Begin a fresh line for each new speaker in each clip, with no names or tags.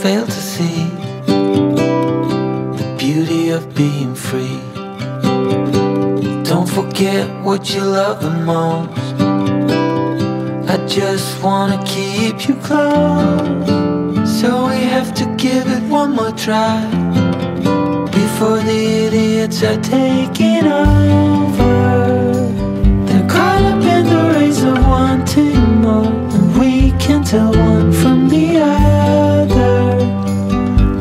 fail to see the beauty of being free. Don't forget what you love the most. I just wanna keep you close, so we have to give it one more try before the idiots are taking over. They're caught up in the race of wanting more, and we can tell one from the other.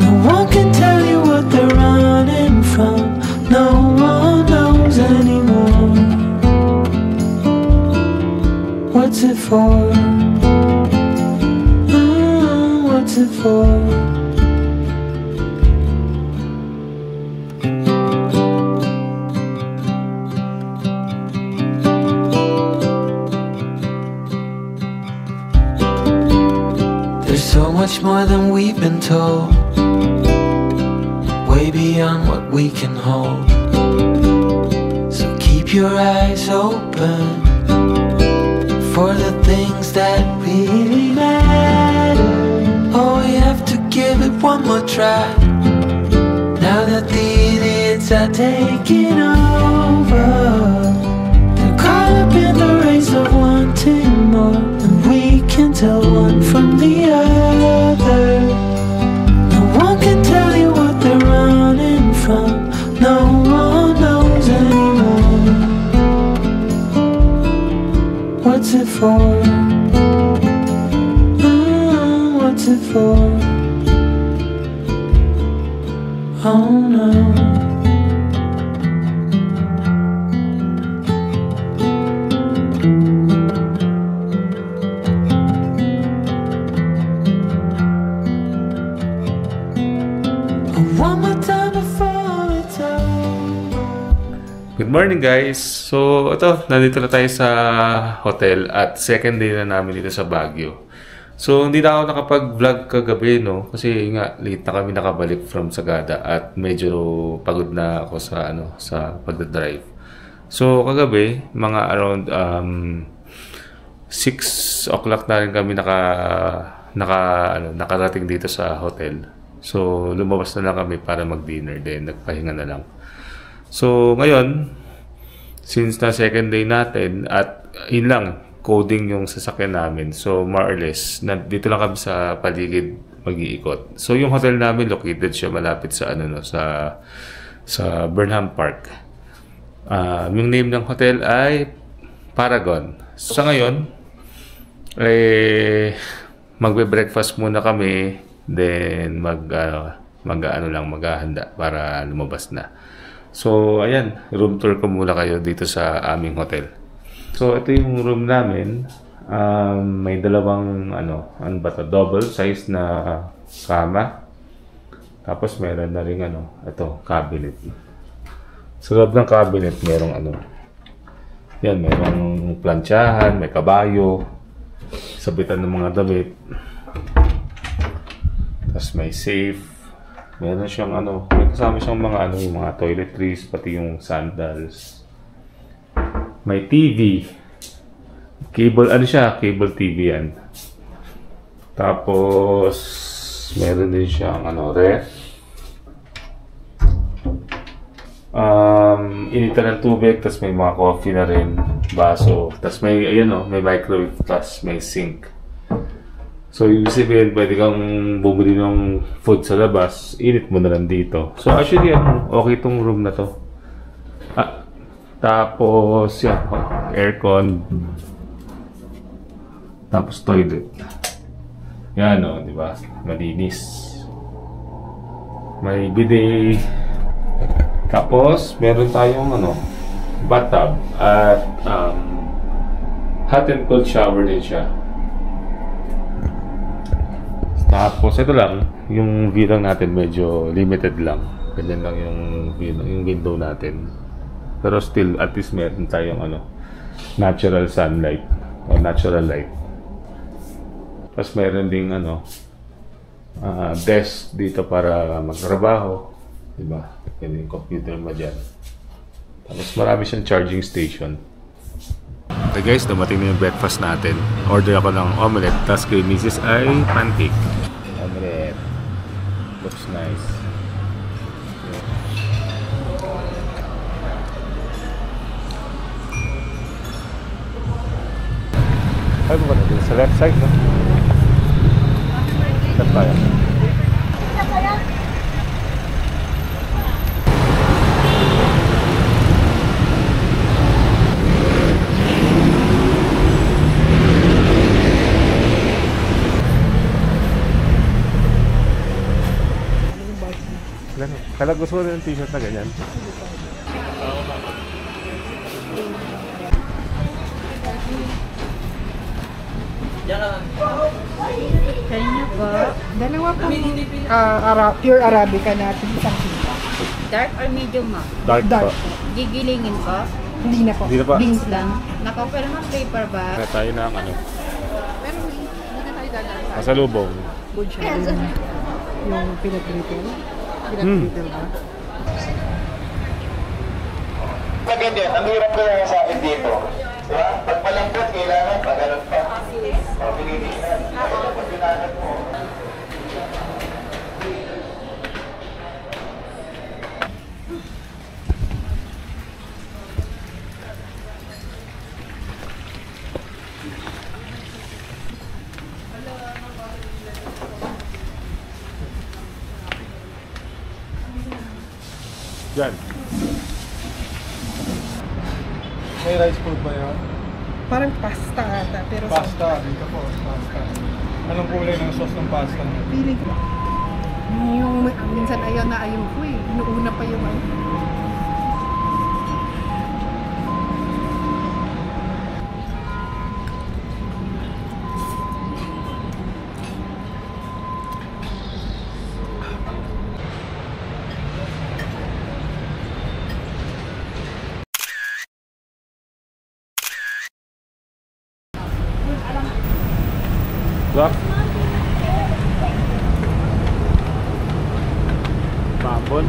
No one can tell you what they're running from. No one knows anymore. What's it for? What's it for? There's so much more than we've been told, way beyond what we can hold. So keep your eyes open for the things that really matter. Oh, you have to give it one more try now that the idiots are taking over. They're caught up in the race of wanting more, and we can tell one from the other. No one can tell you what they're running from. No one knows anymore. What's it for? What's it for? Oh no. One more time before it's over.
Good morning guys! So ito, nandito na tayo sa hotel at second day na namin dito sa Baguio. So hindi na ako nakapag-vlog kagabi, no? Kasi nga late na kami nakabalik from Sagada at medyo pagod na ako sa sa pagdadrive. So kagabi, mga around 6 o'clock na rin kami nakarating dito sa hotel. So lumabas na lang kami para mag-dinner din, nagpahinga na lang. So ngayon, since na second day natin at yun lang, coding yung sasakyan namin. So more or less, dito lang kami sa paligid mag-iikot. So yung hotel namin located siya malapit sa sa Burnham Park. Yung name ng hotel ay Paragon. So sa ngayon, magbe-breakfast muna kami, then maghahanda para lumabas na. So ayan, room tour ko muna kayo dito sa aming hotel. So ito yung room namin. May dalawang double size na kama. Tapos meron na ring ito, cabinet. Sa loob ng cabinet merong yan, merong plantsahan, may kabayo, sabitan ng mga damit. Tapos may safe. Meron siyang may kasama siyang mga yung mga toiletries, pati yung sandals. May TV. Cable, cable TV yan. Tapos, meron din siyang ref. Initan ng tubig, tapos may mga coffee na rin, baso. Tapos may, may microwave, tapos may sink. So, yung sabihin, pwede kang bumili ng food sa labas, init mo na lang dito. So, actually, okay itong room na to. Tapos, yan, aircon. Tapos, toilet. Yan, di ba? Malinis. May bidet. Tapos, meron tayong, bathtub. At, hot and cold shower din siya. Tapos, ito lang, yung view lang natin medyo limited lang. Ganyan lang yung window natin. Pero still, at least meron tayong natural sunlight o natural light. Tapos meron ding desk dito para magtrabaho, diba? Yan yung computer mo dyan. Tapos marami siyang charging station. Okay guys, dumating na yung breakfast natin. Order ako ng omelette, tapos kay Mrs. ay pancake. Omelette. Looks nice. Ay mo ba natin? Sa left side, no? Left tayo. Kala gusto ko rin ng t-shirt na ganyan.
Kanya po.
Dalawa po. Pure Arabica natin. Isang kilo.
Dark or medium ma?
Dark
Dark
po.
po.
Gigilingin po.
Hindi na po.
Hindi na pa.
Beans lang.
Nako, pero mga paper ba?
Kaya tayo na ang ano.
Pero hindi na tayo dadaan sa
Masalubong.
good siya. Yung pinag-retail. Pinag-retail ba?
Maganda, ang hirap ko lang sa akin dito. Diba? Pag malambot, kailangan pa, ganun pa. O, pinilihan. Pag pinangat mo.
Diyan.
May rice food ba yun?
Parang pasta ata. Pero
Pasta, dito po, pasta. Anong kulay ng sauce ng pasta niyo?
feeling ko. Yung minsan ayaw na ayaw ko eh. Inuuna pa yung ano.
Lock. Babon.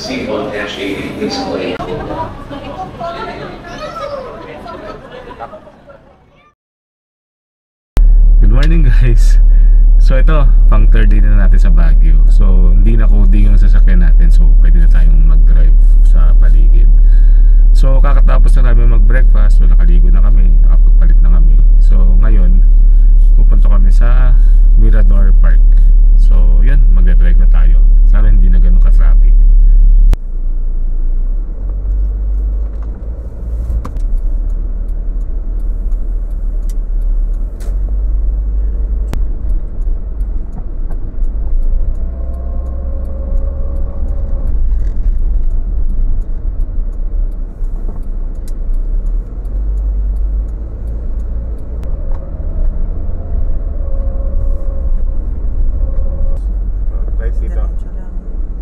C1-80, please claim.
Good morning guys. So ito, pang third day na natin sa Baguio. So hindi na coding yung sasakyan natin, so pwede na tayong mag-drive. na namin mag-breakfast, so nakaligo na kami, nakapagpalit na kami. So ngayon, pupunta kami sa Mirador Park. So yun, mag-drive na tayo. Sana hindi na ganun ka-traffic.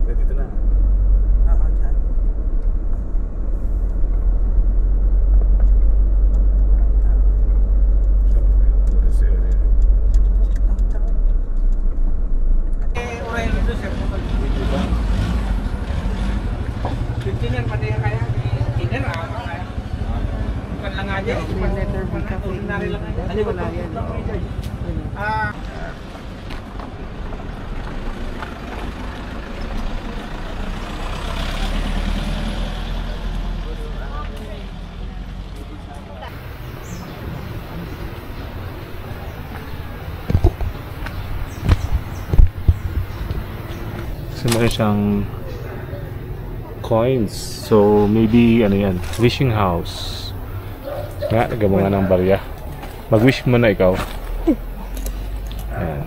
Dito na. So meron siyang coins. So maybe ano yan, wishing house. Nga, nagawa nga ng barya. Mag-wish mo na ikaw. Ayan.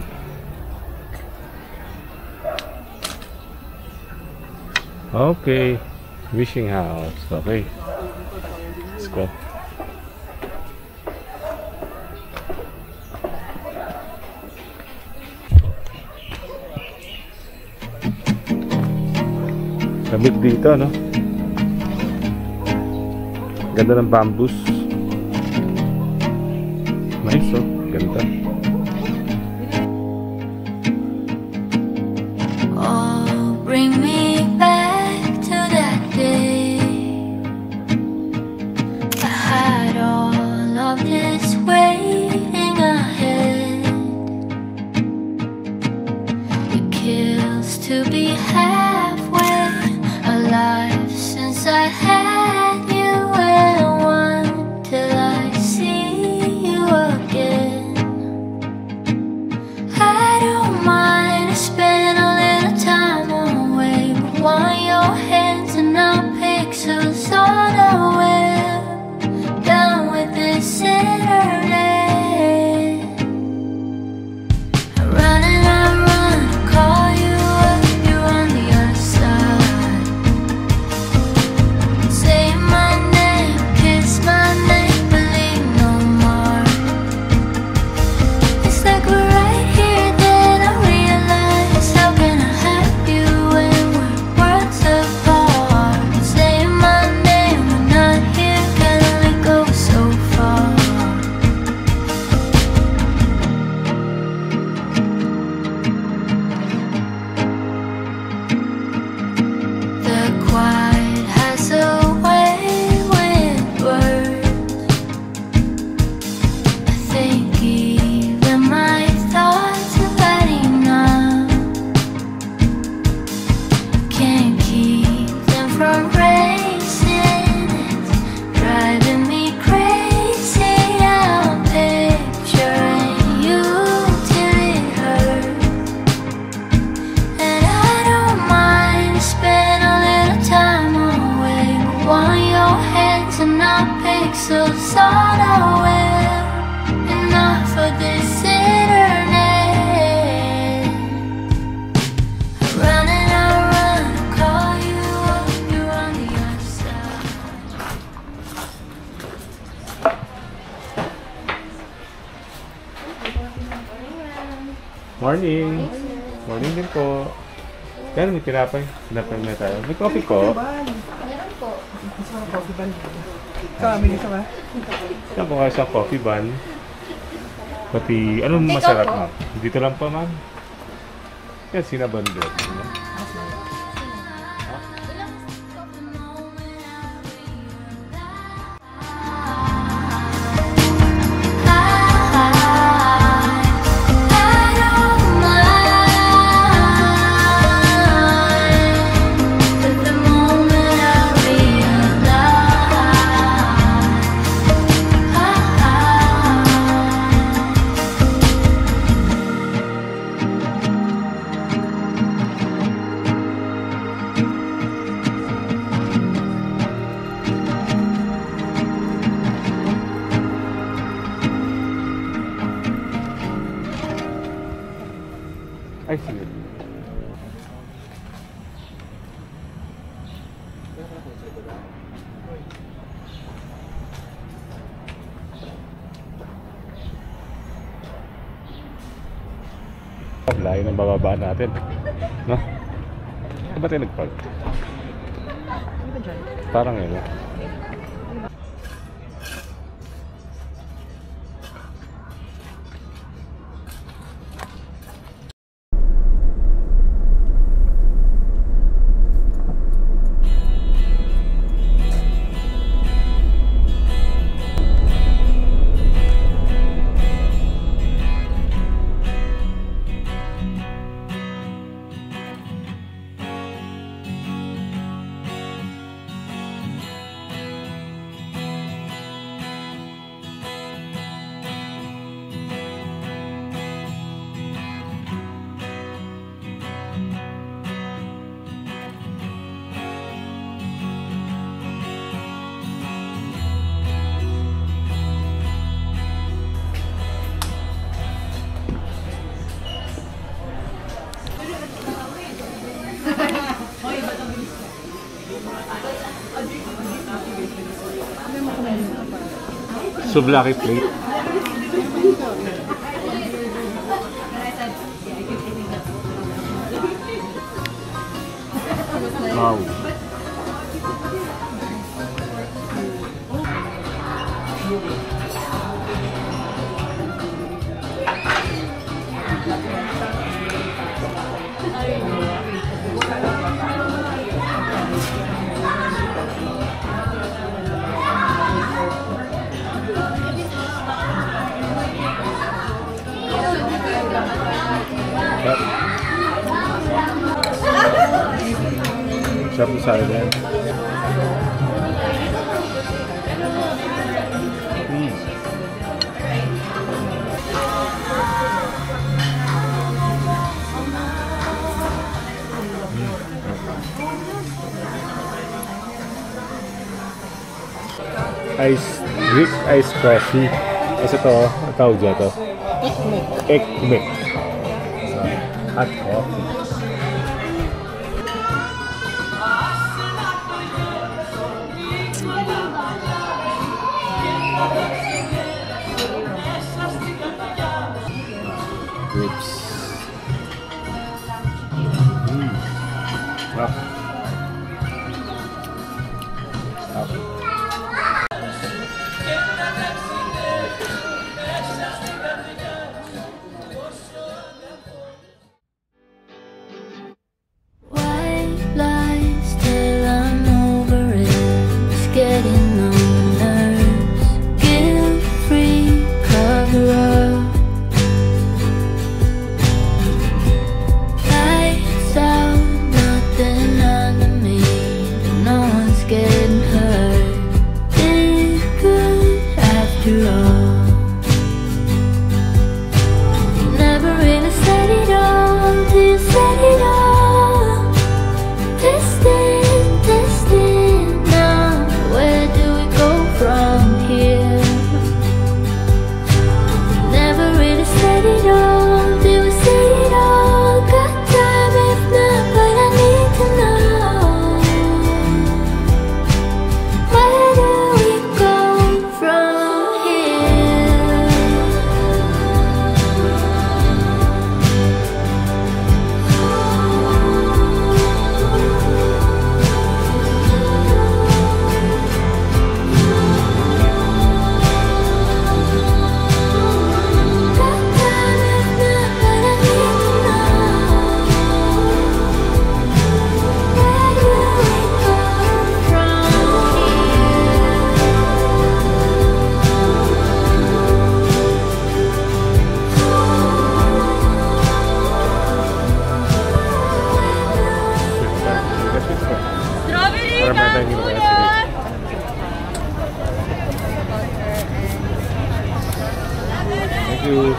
Okay, wishing house. Okay, let's go. Lamig dito, no? Ganda ng bamboos. Nice, oh. Ganda.
Oh, bring me back to that day. I had all of this waiting ahead. It kills to be halfway alive since I had you, and I want till I see you again. I don't mind to spend a little time away, but want your hands and not pixels on a web. Done with this internet. I run and I run, call you up, you're on the other side. Say my name, kiss my name, believe no more. It's like we're right here, then I realize, how can I have you when we're worlds apart? Say my name, we're not here, can only go so far. The quiet has a way with words. I think even my thoughts are bad enough. Can't keep them from racing. It's driving me crazy. I'm picturing you till it hurts. And I don't mind to spend a little time away, but want your hands and not pixels on a web. Enough for this internet. I run and I run, call you up, you're on the other side.
Morning! Morning din po. Yan, may tinapay. Tinapay na tayo. May coffee ko.
Kami ka ba?
Yan po kayo sa coffee ban. Pati, anong masarap na? Dito lang pa, ma'am. Yan, sinaban doon.
I don't mind, but the moment I realize
Layo ng bababa natin. No? Ba tayo nag-park? Parang yun. Souvlaki plate. Wow. Sarap na sana yan. Greek iced coffee. Kasi ito, ang tawag dyan ito. Ekmek. Hot coffee. Ribs. Up. Up.
White lies till I'm over it. It's getting on nerves. Guilt-free cover up. Lights out, nothing under me. No one's getting hurt. It's good after all. You never really said it all till you said it all. Testing now. Where do we go from here? Never really said it all till we said it all. Got time if not, but I need to know. Where do we go from here?
Thank you.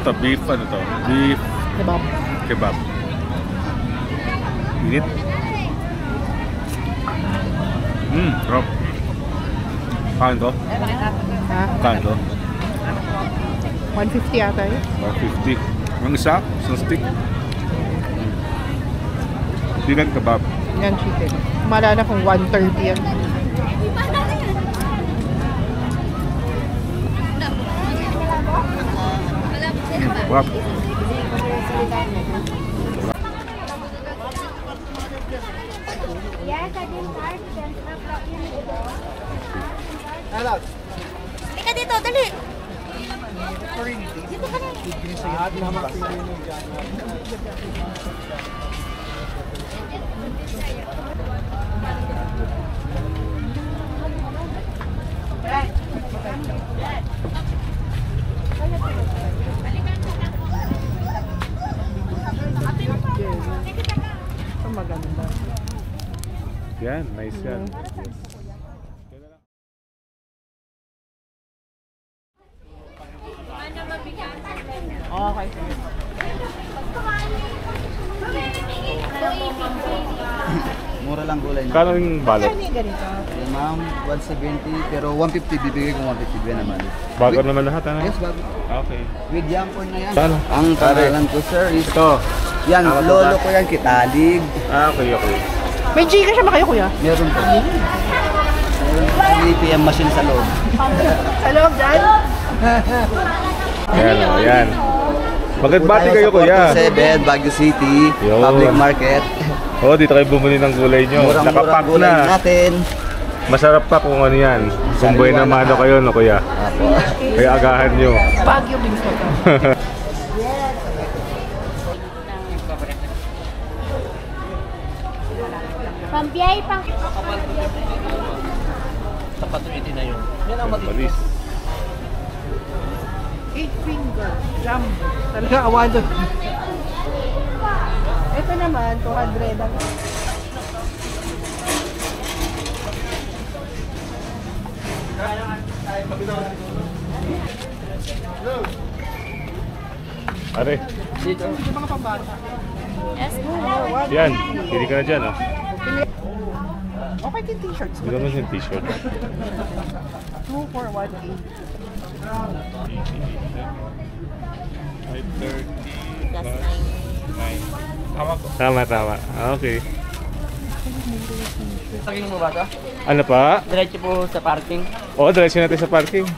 Ito, beef ano to? Beef
Kebab.
kebab. Init. Sarap. Kain to?
Ha?
Kain to?
150 yata yun.
150. Ang isa, isang stick. Chicken kebab.
Yan, chicken. Malala kung 130 yan.
Sarap.
Ika dito, dali.
Ito maganda.
Yan, nice yan.
Okay.
Mura lang gulay na.
Kano yung balot?
Ganito.
Ma'am, 170 pero 150 bibigay ko 150 ba naman.
Bago naman lahat, ano?
Yes, bago.
Okay.
With yam corn na yan.
Saan?
Ang pangalan ko sir is
Ito.
yan, lolo ko yan, Kitalig.
Okay.
May Gcash ba kayo, kuya?
Meron po. Meron po sa ATM machine sa loob.
Sa loob dyan?
Yan, yan. Magbati kayo, kuya.
7, Baguio City,
Yun.
Public Market.
Oh, dito kayo bumili ng gulay nyo.
Murang-murang
Nakapack
gulay
na.
natin.
Masarap pa kung ano yan. Kung buhay na mano kayo, no, kuya.
Apo.
Kaya agahan nyo.
Baguio Bings ko to.
Pambiyay pang...
Palis.
8 finger. Jumbo. Talaga awado. Ito naman, 200 lang.
Are,
Dito. Yung mga pambata.
yan. Pili ka na dyan, oh.
Okay din t-shirts.
Hindi naman yung t-shirt.
2 for 1 each.
530 Tama. Okay.
Parking mo ba ito?
Ano pa?
Diretso po sa parking.
Oo, diretso natin sa parking.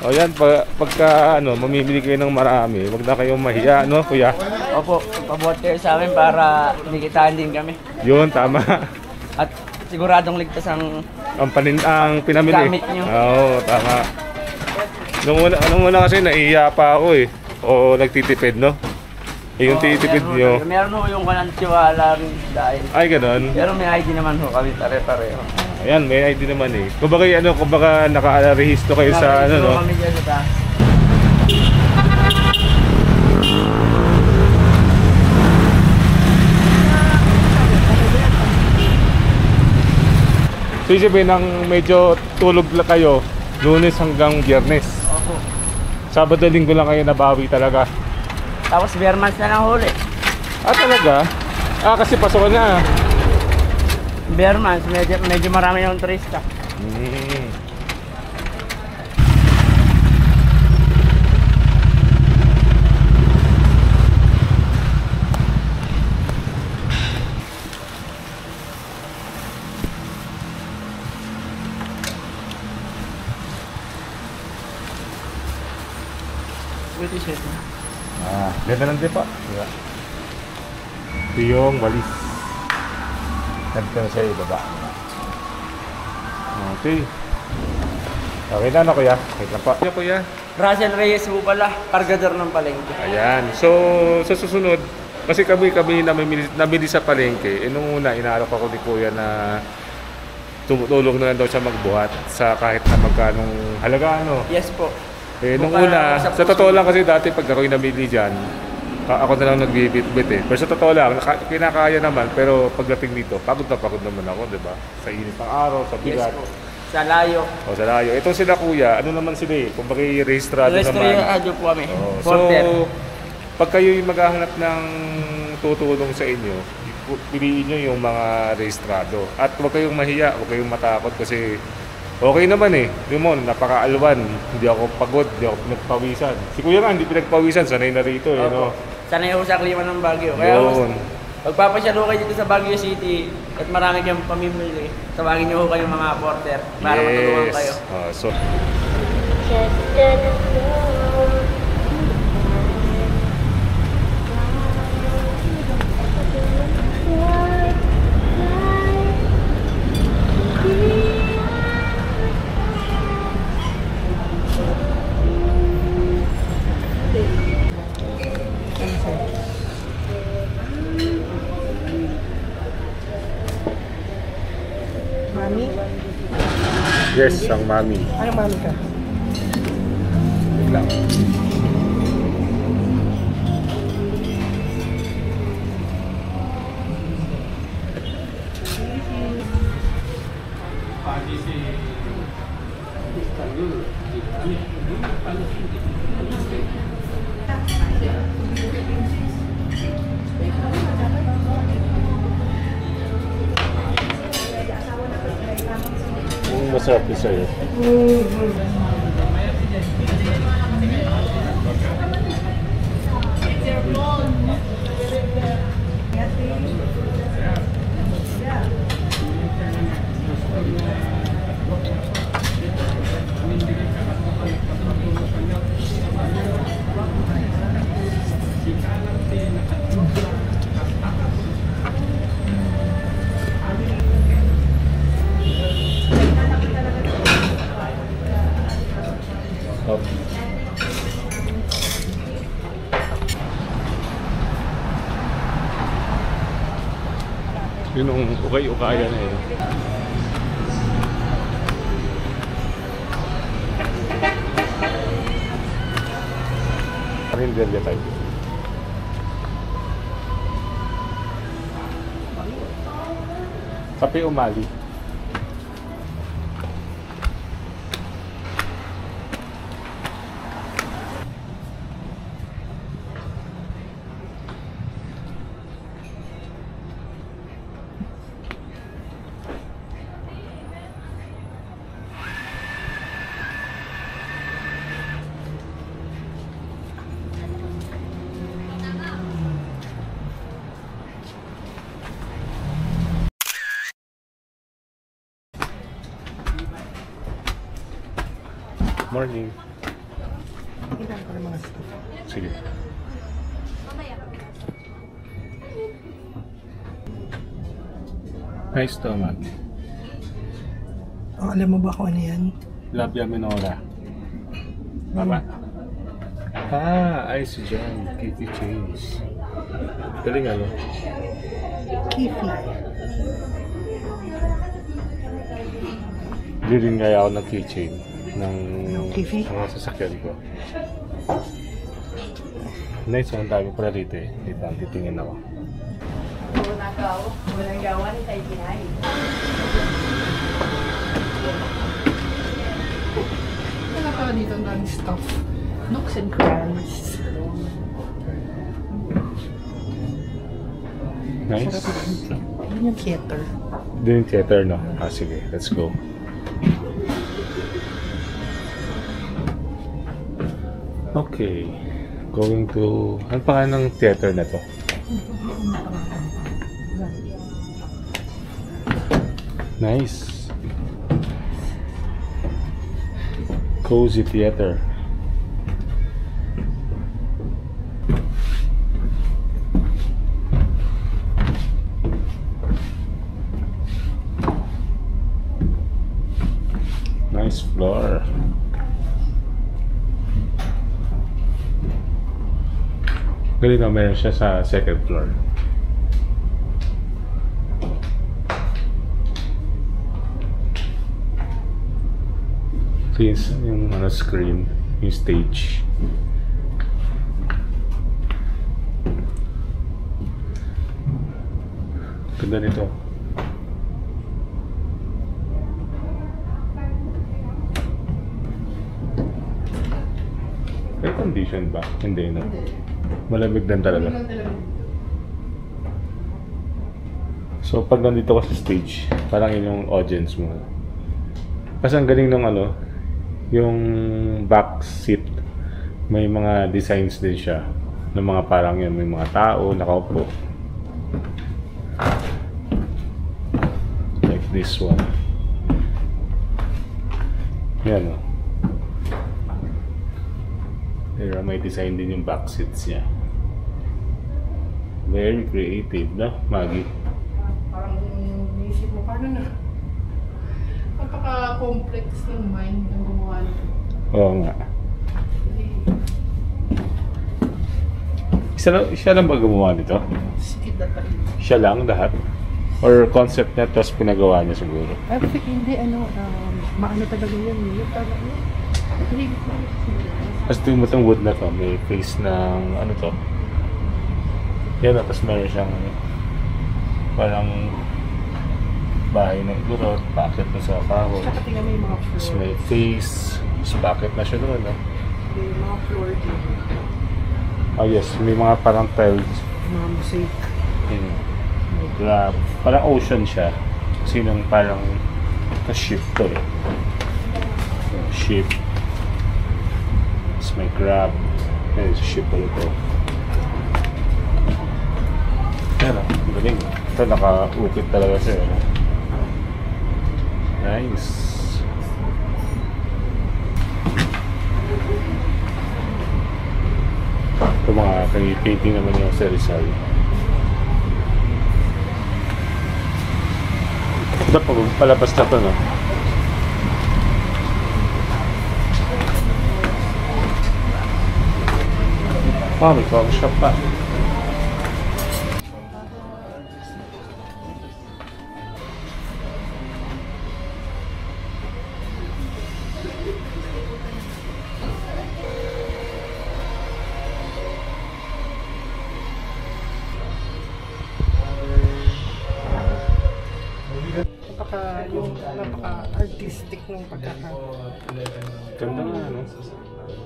O yan, pagka mamimili kayo ng marami, wag na kayong mahiya, no, kuya?
Opo, pabuhat kayo sa amin para nikitaan din kami.
Yun, tama.
At siguradong ligtas ang
Ang pinamili.
Gamit nyo.
Oo, tama. Nung una kasi naiiya pa ako eh. O nagtitipid, no? Yung titipid nyo.
Meron ho yung kanang tiwala rin dahil.
Ay, ganun.
Pero may ID naman ho kami pare-pareho.
Ayan, may ID naman eh. Kumbaga naka-rehisto kayo sa ano, no?
Kami dyan sa taas.
So, sabihin ng medyo tulog lang kayo, Lunes hanggang Biyernes.
Opo.
Sabado, Linggo lang kayo nabawi talaga.
Tapos Beermans na lang huli.
Ah, talaga? Ah, kasi pasok na.
Beermans, medyo marami yung turista. British shirt.
Ah, ganda ng dipa. Diba? Ito yung walis. Nandito na siya ibaba. Okay. Okay na, no, kuya? Wait lang pa. Kuya.
Russell Reyes po pala, kargador ng palengke.
Ayan. So, sa susunod, kasi kami namili sa palengke. Nung una, inaalok ako ni kuya na tumutulong na lang daw siya magbuhat sa kahit na magkanong halaga, ano.
Yes po.
Nung
Buka
una,
sa
sa totoo lang kasi dati pag ako'y namili dyan, ako na lang nagbibit-bit eh. Pero sa totoo lang, kinakaya naman, pero pagdating dito, pagod naman ako, di ba? Sa init ng araw, sa bigat.
Yes po. Sa layo.
O, sa layo. Itong sila kuya, ano naman sila eh, kung bakit rehistrado naman.
Rehistrado po kami.
So,
Porter.
pag kayo'y maghahanap ng tutulong sa inyo, piliin nyo yung mga rehistrado. At huwag kayong mahiya, huwag kayong matakot kasi okay naman eh. Di mo, napaka-alwan. Hindi ako pagod, hindi ako pinagpawisan. Si Kuya nga, hindi pinagpawisan. Sanay na rito eh. No?
Sanay ako sa klima ng Baguio. Kaya pagpapasyalo kayo dito sa Baguio City at marami kayong pamimili, tawagin niyo ho kayong mga porter para matulungan kayo.
So,
Mami?
yes, ang mami.
Anong mami ka?
Wait lang. Masarap yung sa'yo. Yun ang ukay-ukaya na yun. Rinderya tayo. Kape umali. Morning.
Ilan ko ng mga stuff.
Sige. Nice stomach.
Oh, alam mo ba kung ano yan?
Labia minora. Tama? Ay si John. Kitty Chains. Galing ano?
Kifi.
Hindi rin kaya ako ng keychain ng
Kifi?
mga sasakyan ko. Nice, ang dami pala dito eh. Dito, titingin ako.
Walang gawa ni tayo kinain. Wala pala dito ang daming stuff. Nooks and crannies.
Nice.
Yun yung theater.
Doon yung theater, no? Sige, let's go. Okay. Going to... Ano pa ng theater na to? Nice. Cozy Theater. Nice floor. Galing na meron siya sa second floor. Since yung screen, yung stage. Ganda nito. Air condition ba? Hindi, no? Malamig din talaga. So, pag nandito ka sa stage, parang yun yung audience mo. Kasi ang galing ng ano, yung back seat, may mga designs din siya. Ng mga parang yun, may mga tao, nakaupo. Like this one. Yan o. Pero may design din yung back seats niya. Very creative, no? Maggie.
Parang inisip mo, paano na? Napaka-complex ng mind ng gumawa nito.
Oo nga. Siya lang ba gumawa nito?
Sikit na pa rin.
Siya lang lahat? Or concept niya tapos pinagawa niya siguro?
Ay, hindi, maano talaga yan. Yung talaga yun.
Tapos tingin mo itong wood na to, may face ng ano to? Yan na, tapos meron siyang parang bahay ng gurot, bakit na sa kahoy.
Saka tingnan mo yung mga floor.
Tapos may face, tapos bakit na siya doon, no?
May mga floor dito.
Oh yes, may mga parang tiles.
Mga mosaic.
May grab. Parang ocean siya. Kasi nung parang ship to eh. Ship. Tapos may grab. Ayun, ship ulit to. Yan o, galing. Ito naka-ukit talaga siya. Nice. Ito mga painting naman yung sa Rizal. Ito pag palabas na ito, no? Oh, may coffee shop pa.
Napaka-artistic ng pagkaka.
Ganda nga, no?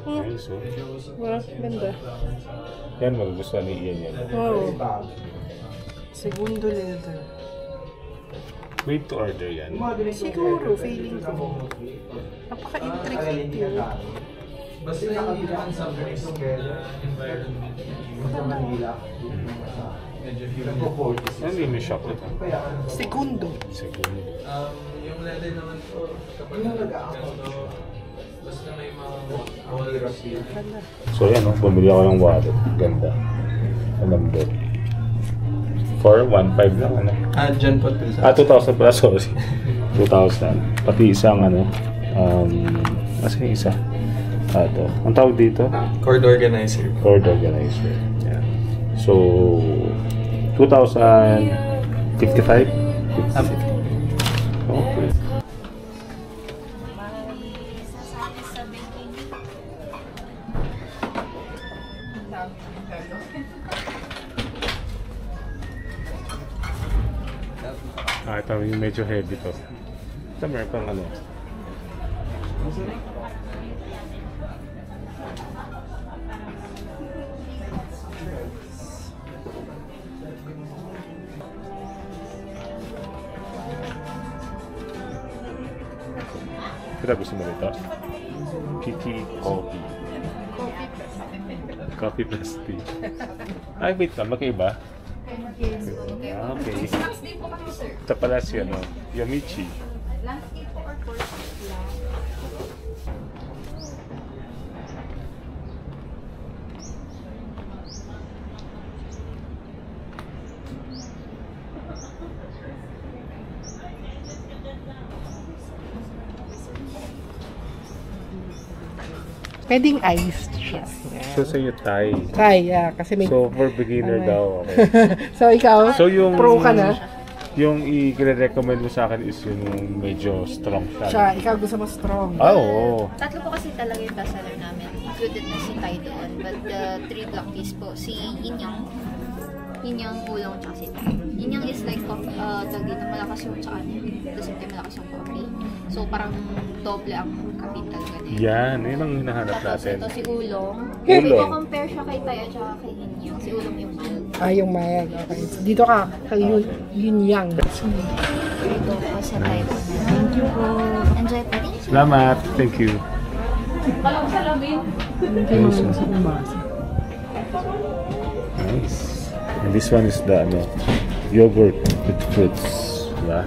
Nice, oh.
Wow, ganda.
Yan, magugustuhan ni Ian yan.
Wow. Segundo leather.
Made to order yan.
Siguro, feeling ko. Napaka-intricate yun.
Basta nakabilang sa environment.
Ano yung shop ito?
Segundo.
Segundo.
Yung leather naman po, kapag ganito, basta may mga walrus yun.
So yan, oh, bumili ako ng wallet. Ganda. Malambot. For 1.5 lang, ano?
Dyan po.
2,000 pala, sorry. 2,000. Pati isang, ano, kasi isa. Ito. Ang tawag dito?
Cord organizer.
Cord organizer. Yeah. So, 2,055? Okay. Ito yung medyo heavy to. Ito meron pang ano. Kaya gusto mo rito? PT Coffee. Coffee plus tea. Ay, wait lang. Magkaiba? Okay. Ito pala si ano, Yamichi.
Landscape or portrait lang?
Pwedeng iced siya.
So sa'yo Thai.
Kaya, kasi may...
So for beginner
Ano
daw. Okay.
So ikaw,
So yung
pro ka na?
Yung i-recommend mo sa akin is yung medyo strong siya.
Siya, ikaw gusto mo strong.
Ah, oo.
Tatlo po kasi talaga yung bestseller namin. Included na si Thai doon. But the 3 black teas po, si Inyang, Oolong, tsaka si Thai. Inyang is like tagi na malakas yung tsaka niya. Tapos hindi malakas yung coffee. So parang doble ang caffeine talaga niya.
Yan, yun ang hinahanap
Tapos
natin.
ito si Oolong.
Oolong.
Iko-compare siya kay Thai at saka kay Inyang. Si Oolong yung mild.
Yung Mayag. Okay. Dito ka kay Yun Yang.
Dito po sa Taiwan.
Thank you po.
Enjoy po. Thank you.
Salamat. Thank you.
Kay mga gusto kong basa.
Nice. And this one is the yogurt with fruits. Diba?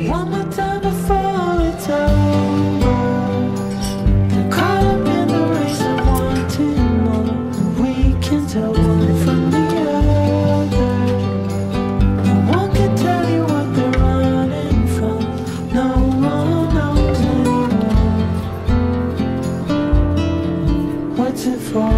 One more time before it's over. They're caught up in the race of wanting more. We can tell one from the other. No one can tell you what they're running from. No one knows anymore. What's it for?